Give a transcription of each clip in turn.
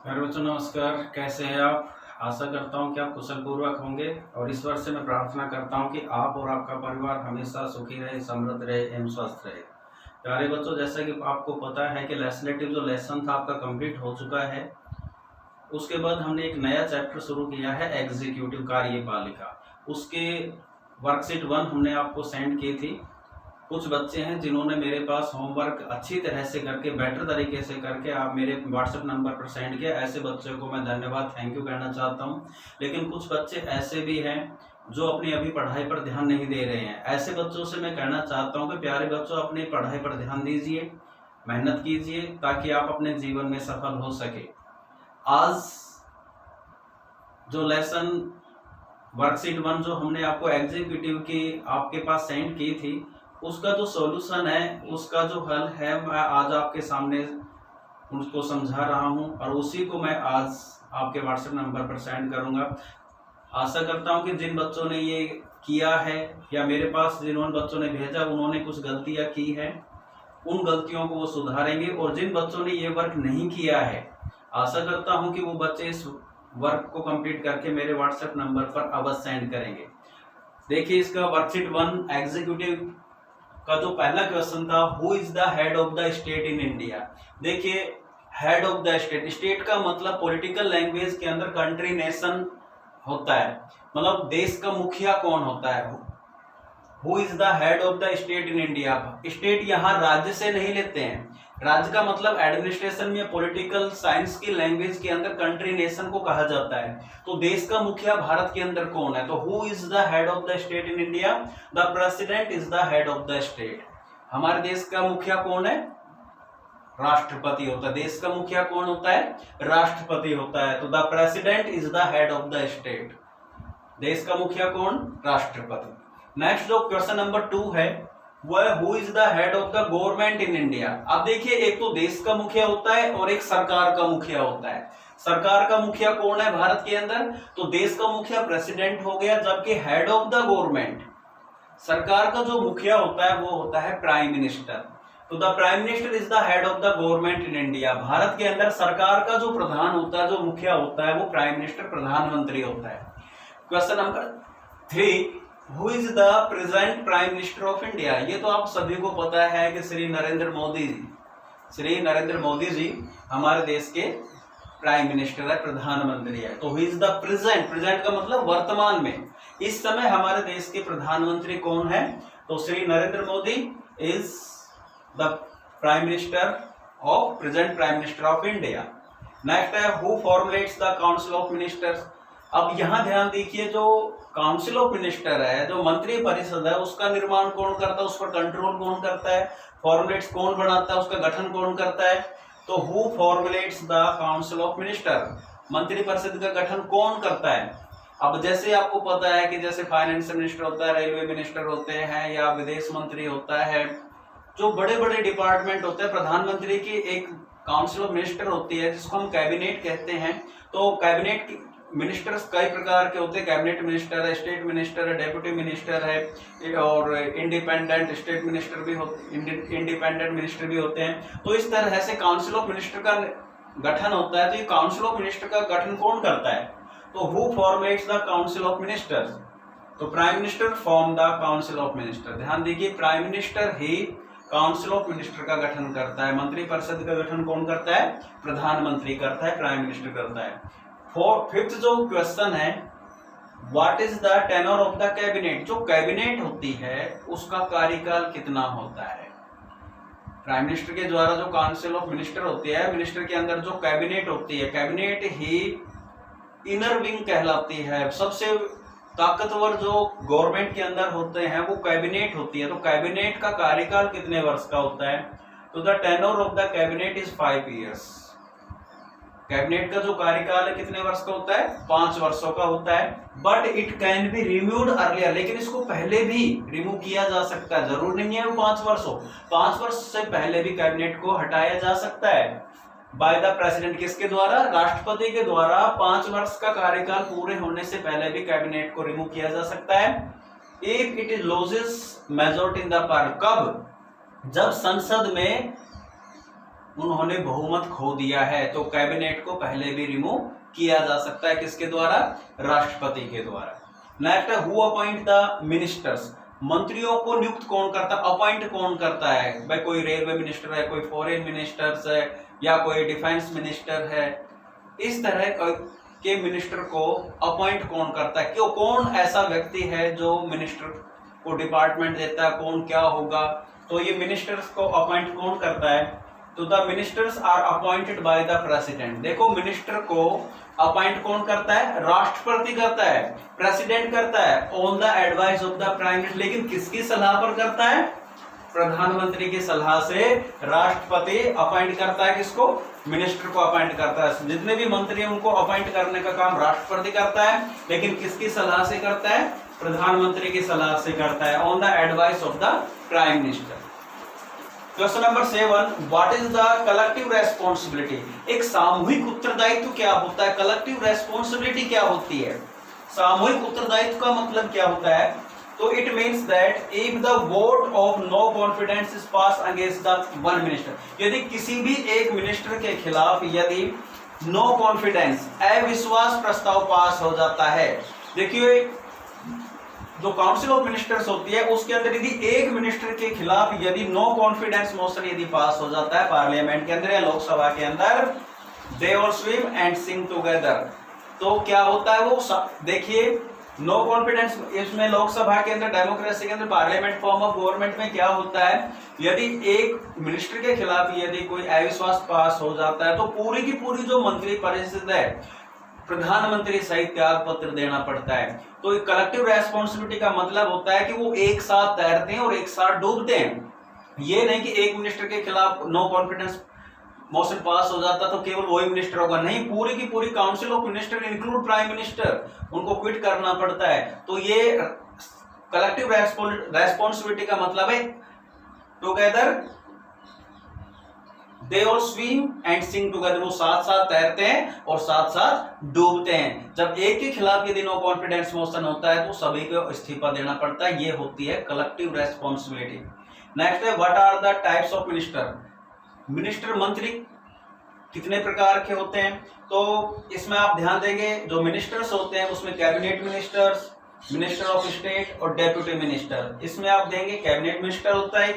मेरे बच्चों नमस्कार। कैसे हैं आप? आशा करता हूं कि आप कुशल पूर्वक होंगे और ईश्वर से मैं प्रार्थना करता हूं कि आप और आपका परिवार हमेशा सुखी रहे, समृद्ध रहे एवं स्वस्थ रहे। प्यारे बच्चों, जैसा कि आपको पता है कि लेजिस्लेटिव जो लेसन था आपका कंप्लीट हो चुका है। उसके बाद हमने एक नया चैप्टर शुरू किया है एग्जीक्यूटिव कार्यपालिका। उसके वर्कशीट 1 हमने आपको सेंड की थी। कुछ बच्चे हैं जिन्होंने मेरे पास होमवर्क अच्छी तरह से करके, बेटर तरीके से करके आप मेरे व्हाट्सएप नंबर पर सेंड किया। ऐसे बच्चों को मैं धन्यवाद, थैंक यू कहना चाहता हूं। लेकिन कुछ बच्चे ऐसे भी हैं जो अपनी अभी पढ़ाई पर ध्यान नहीं दे रहे हैं। ऐसे बच्चों से मैं कहना चाहता हूं कि प्यारे बच्चों, अपनी पढ़ाई पर ध्यान दीजिए, मेहनत कीजिए ताकि आप अपने जीवन में सफल हो सके। आज जो लेसन वर्कशीट 1 जो हमने आपको एग्जीक्यूटिव की आपके पास सेंड की थी, उसका जो सॉल्यूशन है, उसका जो हल है, मैं आज आपके सामने उसको समझा रहा हूं और उसी को मैं आज आपके व्हाट्सएप नंबर पर सेंड करूंगा। आशा करता हूं कि जिन बच्चों ने ये किया है या मेरे पास जिन्होंने बच्चों ने भेजा उन्होंने कुछ गलतियां की है, उन गलतियों को वो सुधारेंगे। और जिन बच्चों ने ये वर्क नहीं किया है, आशा करता हूं कि वो बच्चे इस वर्क को कंप्लीट करके मेरे व्हाट्सएप नंबर पर अवश्य सेंड करेंगे। देखिए, इसका वर्कशीट 1 एग्जीक्यूटिव का जो पहला क्वेश्चन था, who is the head of the state in India. देखिए, head of the state, state का मतलब पॉलिटिकल लैंग्वेज के अंदर कंट्री नेशन होता है, मतलब देश का मुखिया कौन होता है। Who is the head of the state in India. State यहाँ राज्य से नहीं लेते हैं। राज्य का मतलब एडमिनिस्ट्रेशन में पॉलिटिकल साइंस की लैंग्वेज के अंदर कंट्री नेशन को कहा जाता है। तो देश का मुखिया भारत के अंदर कौन है, तो who is the head of the state in India. The president is the head of the state. हमारे देश का मुखिया कौन है, राष्ट्रपति होता है। देश का मुखिया कौन होता है, राष्ट्रपति होता है। तो the president is the head of the state. देश का मुखिया कौन, राष्ट्रपति। नेक्स्ट जो क्वेश्चन नंबर 2 है वह who is the head of the government in India. अब देखिए, एक तो देश का मुखिया होता है और एक सरकार का मुखिया होता है। सरकार का मुखिया कौन है भारत के अंदर, तो देश का मुखिया प्रेसिडेंट हो गया, जबकि हेड ऑफ द गवर्नमेंट, सरकार का जो मुखिया होता है वो होता है प्राइम मिनिस्टर। तो the prime minister is the head of the government in India. Bharat के अंदर सरकार का जो प्रधान होता है, जो मुखिया होता है, वो प्राइम मिनिस्टर, प्रधानमंत्री होता है। Question number 3, who is the present prime minister of India. ये तो आप सभी को पता है कि श्री नरेंद्र मोदी जी हमारे देश के प्राइम मिनिस्टर है, प्रधानमंत्री है। तो who is the present, present का मतलब वर्तमान में, इस समय हमारे देश के प्रधानमंत्री कौन है, तो Shri Narendra Modi is the prime minister of, present prime minister of India. Next है who formulates the council of ministers. अब यहां ध्यान दीजिए, जो काउंसिल ऑफ मिनिस्टर है, जो मंत्री परिषद है, उसका निर्माण कौन करता है, उस पर कंट्रोल कौन करता है, फॉर्मुलेट्स कौन बनाता है, उसका गठन कौन करता है, तो who formulates the council of minister. मंत्री परिषद का गठन कौन करता है। अब जैसे आपको पता है कि जैसे फाइनेंस मिनिस्टर होता है, रेलवे मिनिस्टर होते हैं, या विदेश मंत्री होता है, जो बड़े बड़े डिपार्टमेंट होते हैं, प्रधानमंत्री की एक काउंसिल ऑफ मिनिस्टर होती है जिसको हम कैबिनेट कहते हैं। तो कैबिनेट मिनिस्टर्स कई प्रकार के होते हैं, कैबिनेट मिनिस्टर है, स्टेट मिनिस्टर है, डेप्यूटी मिनिस्टर है, और इंडिपेंडेंट स्टेट मिनिस्टर भी होते, इंडिपेंडेंट मिनिस्टर भी होते हैं। तो इस तरह से काउंसिल ऑफ मिनिस्टर का गठन होता है। तो ये काउंसिल ऑफ मिनिस्टर का गठन कौन करता है, तो who formats the council of ministers. तो prime minister form the council of minister. ध्यान दीजिए, प्राइम मिनिस्टर ही काउंसिल ऑफ मिनिस्टर का गठन करता है। मंत्री परिषद का गठन कौन करता है, प्रधानमंत्री करता है, प्राइम मिनिस्टर करता है। फिफ्थ जो क्वेश्चन है, what is the tenure of the cabinet. जो कैबिनेट होती है उसका कार्यकाल कितना होता है। प्राइम मिनिस्टर के द्वारा जो काउंसिल ऑफ मिनिस्टर होती है, मिनिस्टर के अंदर जो कैबिनेट होती है, कैबिनेट ही इनर विंग कहलाती है। सबसे ताकतवर जो गवर्नमेंट के अंदर होते हैं वो कैबिनेट होती है। तो कैबिनेट का कार्यकाल कितने वर्ष का होता है, तो the tenure of the cabinet is 5 years। Cabinet का जो कार्यकाल है कितने वर्ष का होता है, 5 वर्षों का होता है। But it can be removed earlier, लेकिन इसको पहले भी रिमूव किया जा सकता है। जरूर नहीं है वो 5 वर्ष हो, 5 वर्ष से पहले भी कैबिनेट को हटाया जा सकता है बाय द प्रेसिडेंट। किसके द्वारा, राष्ट्रपति के द्वारा। 5 वर्ष का कार्यकाल पूरे होने से पहले भी कैबिनेट को रिमूव किया जा सकता है। If it is losses majority in the parliament. कब, जब संसद में उन्होंने बहुमत खो दिया है, तो कैबिनेट को पहले भी रिमूव किया जा सकता है, किसके द्वारा? राष्ट्रपति के द्वारा। नेक्स्ट है हु अपॉइंट द मिनिस्टर्स, मंत्रियों को नियुक्त कौन करता, अपॉइंट कौन करता है? भाई कोई रेलवे मिनिस्टर है, कोई फॉरेन मिनिस्टर्स है, या कोई डिफेंस मिनिस्टर है, इस तरह के मिनिस्टर को अपॉइंट कौन करता है? क्यों, कौन ऐसा व्यक्ति है जो मिनिस्टर को डिपार्टमेंट देता है, कौन क्या होगा? तो ये मिनिस्टर्स को अपॉइंट कौन करता है? तो the ministers are appointed by the president. देखो मिनिस्टर को अपॉइंट कौन करता है? राष्ट्रपति करता है, प्रेसिडेंट करता है, on the advice of the prime minister. लेकिन किसकी सलाह पर करता है? प्रधानमंत्री की सलाह से राष्ट्रपति अपॉइंट करता है। किसको? मिनिस्टर को अपॉइंट करता है। जितने भी मंत्री हैं उनको अपॉइंट करने का काम राष्ट्रपति करता है, लेकिन किसकी सलाह से करता है? प्रधानमंत्री की सलाह से करता है, on the advice of the prime minister. Question number 7, what is the collective responsibility? एक सामूहिक उत्तरदायित्व क्या होता है? कलेक्टिव रेस्पॉन्सिबिलिटी क्या होती है? सामूहिक उत्तरदायित्व का मतलब क्या होता है? तो it means that if the vote of no confidence is pass against the one minister, यदि किसी भी एक मिनिस्टर के खिलाफ यदि नो कॉन्फिडेंस, अविश्वास प्रस्ताव पास हो जाता है। देखिए जो काउंसिल ऑफ मिनिस्टर्स होती है उसके अंदर यदि एक मिनिस्टर के खिलाफ यदि नो कॉन्फिडेंस मोशन यदि पास हो जाता है पार्लियामेंट के अंदर या लोकसभा के अंदर, they all swim and sink together, तो क्या होता है वो? देखिए नो कॉन्फिडेंस, इसमें लोकसभा के अंदर, डेमोक्रेसी के अंदर, पार्लियामेंट फॉर्म ऑफ गवर्नमेंट में क्या होता है? यदि एक मिनिस्टर के खिलाफ यदि कोई अविश्वास पास हो जाता है तो पूरी की पूरी जो मंत्री परिषद है प्रधानमंत्री सहित त्याग पत्र देना पड़ता है। तो कलेक्टिव रेस्पॉन्सिबिलिटी का मतलब होता है कि वो एक साथ तैरते हैं और एक साथ डूबते हैं। ये नहीं कि एक मिनिस्टर के खिलाफ नो कॉन्फिडेंस मोशन पास हो जाता तो केवल वही मिनिस्टर होगा, नहीं, पूरी की पूरी council of minister include prime minister, उनको क्विट करना पड़ता है। तो ये कलेक्टिव रेस्पॉन्सिबिलिटी का मतलब है together they all swim and sink together, वो साथ साथ तैरते हैं और साथ साथ डूबते हैं। जब एक के खिलाफ यदि नो कॉन्फिडेंस मोशन होता है तो सभी को इस्तीफा देना पड़ता है, ये होती है कलेक्टिव रेस्पॉन्सिबिलिटी। नेक्स्ट है what are the types of minister? Minister, मंत्री कितने प्रकार के होते हैं? तो इसमें आप ध्यान देंगे जो मिनिस्टर्स होते हैं उसमें cabinet ministers, minister of state और डेप्यूटी मिनिस्टर। इसमें आप देंगे कैबिनेट मिनिस्टर होता है,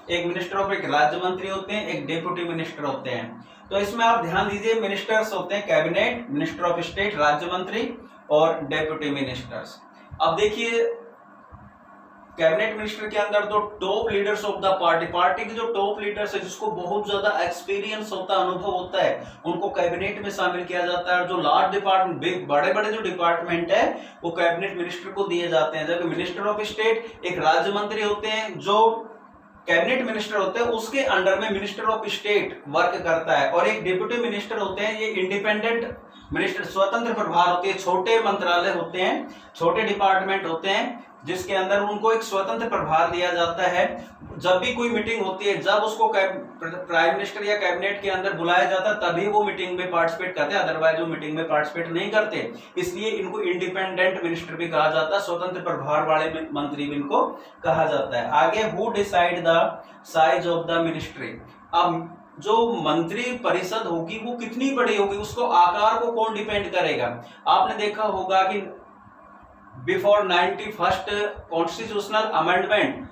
एक मिनिस्टर ऑफ, एक राज्य मंत्री होते हैं, एक डेप्यूटी मिनिस्टर होते हैं। तो इसमें आप ध्यान दीजिए मिनिस्टर्स होते हैं कैबिनेट, मिनिस्टर ऑफ स्टेट, राज्य मंत्री और डेप्यूटी मिनिस्टर्स। अब देखिए कैबिनेट मिनिस्टर के अंदर तो top leaders of the party, party के जो टॉप लीडर्स है जिसको बहुत ज्यादा एक्सपीरियंस होता है, अनुभव होता है, उनको कैबिनेट में शामिल किया जाता है। जो लार्ज डिपार्टमेंट, बड़े बड़े जो डिपार्टमेंट है वो कैबिनेट मिनिस्टर को दिए जाते हैं। जबकि मिनिस्टर ऑफ स्टेट एक राज्य मंत्री होते हैं, जो कैबिनेट मिनिस्टर होते हैं उसके अंडर में मिनिस्टर ऑफ स्टेट वर्क करता है, और एक डिप्यूटी मिनिस्टर होते हैं, ये इंडिपेंडेंट मिनिस्टर, स्वतंत्र प्रभार होती है, छोटे मंत्रालय होते हैं, छोटे डिपार्टमेंट होते हैं जिसके अंदर उनको एक स्वतंत्र प्रभार दिया जाता है। जब भी कोई मीटिंग होती है, जब उसको प्राइम मिनिस्टर या कैबिनेट के अंदर बुलाया जाता है तभी वो मीटिंग में पार्टिसिपेट करते हैं, अदरवाइज वो मीटिंग में पार्टिसिपेट नहीं करते। इसलिए इनको इंडिपेंडेंट मिनिस्टर भी कहा जाता है, स्वतंत्र प्रभार वाले मंत्री भी इनको कहा जाता है। आगे who decide the size of the ministry? अब जो मंत्री परिषद होगी वो कितनी बड़ी होगी, उसको आकार को कौन डिपेंड करेगा? आपने देखा होगा कि बिफोर 91st कॉन्स्टिट्यूशनल अमेंडमेंट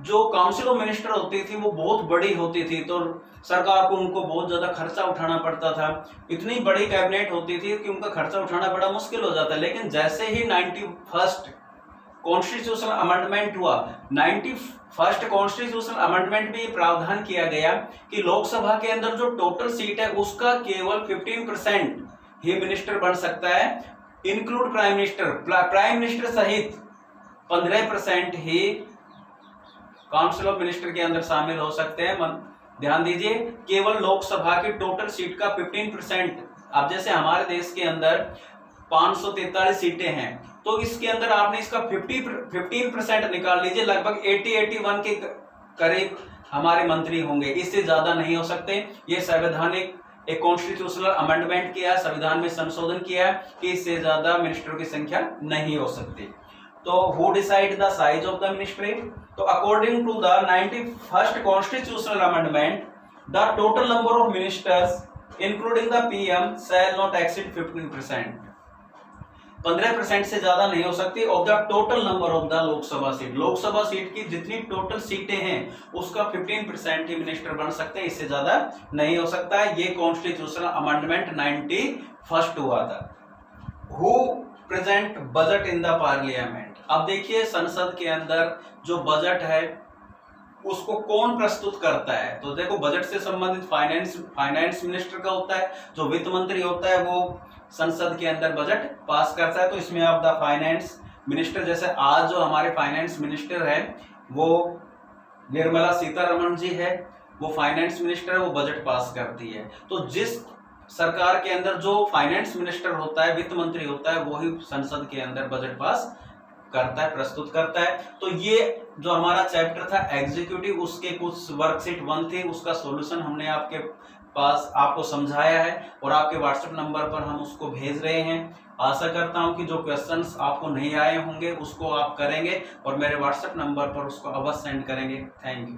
जो काउंसिल ऑफ मिनिस्टर होती थी वो बहुत बड़ी होती थी, तो सरकार को उनको बहुत ज्यादा खर्चा उठाना पड़ता था। इतनी बड़ी कैबिनेट होती थी कि उनका खर्चा उठाना बड़ा मुश्किल हो जाता है। लेकिन जैसे ही 91st कॉन्स्टिट्यूशनल अमेंडमेंट हुआ, 91st कॉन्स्टिट्यूशनल अमेंडमेंट में ये प्रावधान किया गया कि लोकसभा के अंदर जो टोटल सीट है उसका केवल 15% ही मिनिस्टर बन सकता है, include prime minister, prime minister सहित 15% ही काउंसिल ऑफ मिनिस्टर के अंदर शामिल हो सकते हैं। ध्यान दीजिए, केवल लोकसभा की टोटल सीट का 15%। अब जैसे हमारे देश के अंदर 543 सीटें हैं, तो इसके अंदर आपने इसका 15% निकाल लीजिए, लगभग 80-81 के करीब हमारे मंत्री होंगे, इससे ज्यादा नहीं हो सकते। ये संवैधानिक एक कॉन्स्टिट्यूशनल अमेंडमेंट किया, संविधान में संशोधन किया कि इससे ज्यादा मिनिस्टरों की संख्या नहीं हो सकती। तो who decide the size of the ministry? तो according to the 91st constitutional amendment the total number of ministers including the PM shall not exceed 15%। 15% से ज्यादा नहीं हो सकती of the total number of the Lok Sabha seat. Lok Sabha seat की जितनी total सीटें हैं उसका 15% ही मिनिस्टर बन सकते हैं, इससे ज्यादा नहीं हो सकता है। ये कॉन्स्टिट्यूशनल अमेंडमेंट 91 हुआ था। Who present budget in the parliament. अब देखिए संसद के अंदर जो बजट है उसको कौन प्रस्तुत करता है। तो देखो बजट से संबंधित फाइनेंस मिनिस्टर का होता है, जो वित्त मंत्री होता है वो संसद के अंदर बजट पास करता है। तो इसमें आप द फाइनेंस मिनिस्टर, जैसे आज जो हमारे फाइनेंस मिनिस्टर है वो निर्मला सीतारमण जी है, वो फाइनेंस मिनिस्टर है, वो बजट पास करती है। तो जिस सरकार के अंदर जो फाइनेंस मिनिस्टर होता है, वित्त मंत्री होता है, वो ही संसद के अंदर बजट पास करता है, प्रस्तुत करता है। तो ये जो हमारा चैप्टर था एग्जीक्यूटिव, उसके कुछ वर्कशीट 1 थी, उसका सॉल्यूशन हमने आपके पास आपको समझाया है और आपके व्हाट्सएप नंबर पर हम उसको भेज रहे हैं। आशा करता हूं कि जो क्वेश्चंस आपको नहीं आए होंगे उसको आप करेंगे और मेरे व्हाट्सएप नंबर पर उसको अवश्य सेंड करेंगे। Thank you.